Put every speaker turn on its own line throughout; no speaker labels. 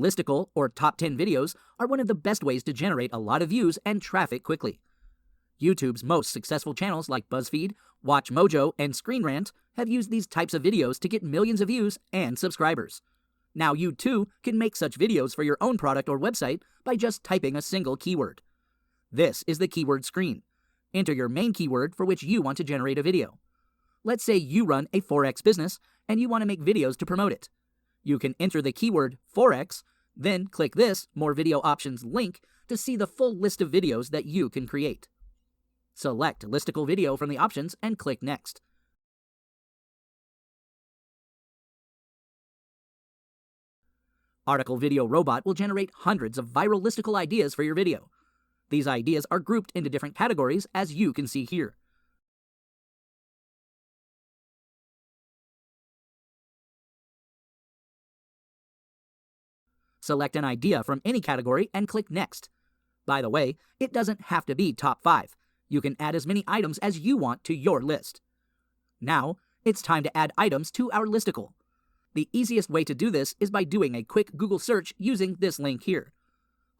Listicle, or top 10 videos, are one of the best ways to generate a lot of views and traffic quickly. YouTube's most successful channels like Buzzfeed, Watchmojo, and Rant have used these types of videos to get millions of views and subscribers. Now you too can make such videos for your own product or website by just typing a single keyword. This is the keyword screen. Enter your main keyword for which you want to generate a video. Let's say you run a Forex business and you want to make videos to promote it. You can enter the keyword Forex, then click this More Video Options link to see the full list of videos that you can create. Select Listicle Video from the options and click Next. Article Video Robot will generate hundreds of viral listicle ideas for your video. These ideas are grouped into different categories, as you can see here. Select an idea from any category and click Next. By the way, it doesn't have to be top 5. You can add as many items as you want to your list. Now, it's time to add items to our listicle. The easiest way to do this is by doing a quick Google search using this link here.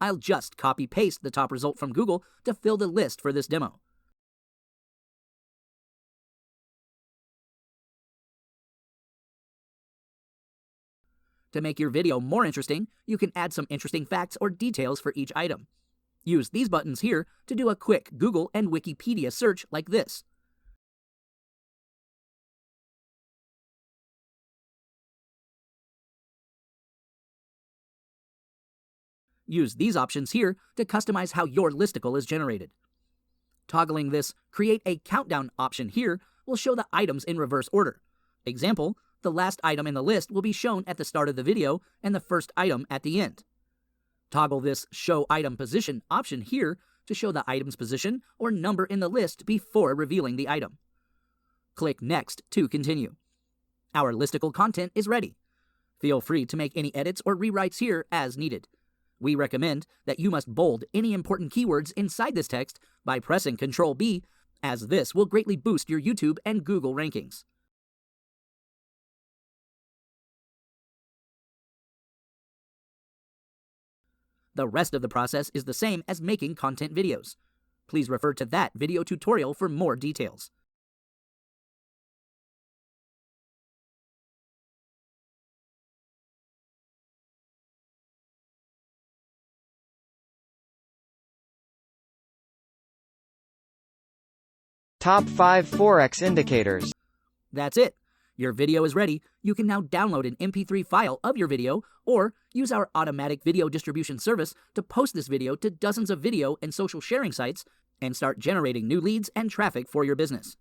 I'll just copy-paste the top result from Google to fill the list for this demo. To make your video more interesting, you can add some interesting facts or details for each item. Use these buttons here to do a quick Google and Wikipedia search like this. Use these options here to customize how your listicle is generated. Toggling this Create a Countdown option here will show the items in reverse order. Example, the last item in the list will be shown at the start of the video and the first item at the end. Toggle this Show Item Position option here to show the item's position or number in the list before revealing the item. Click Next to continue. Our listicle content is ready. Feel free to make any edits or rewrites here as needed. We recommend that you must bold any important keywords inside this text by pressing Ctrl+B, as this will greatly boost your YouTube and Google rankings. The rest of the process is the same as making content videos. Please refer to that video tutorial for more details.
Top 5 Forex indicators.
That's it. Your video is ready. You can now download an MP3 file of your video or use our automatic video distribution service to post this video to dozens of video and social sharing sites and start generating new leads and traffic for your business.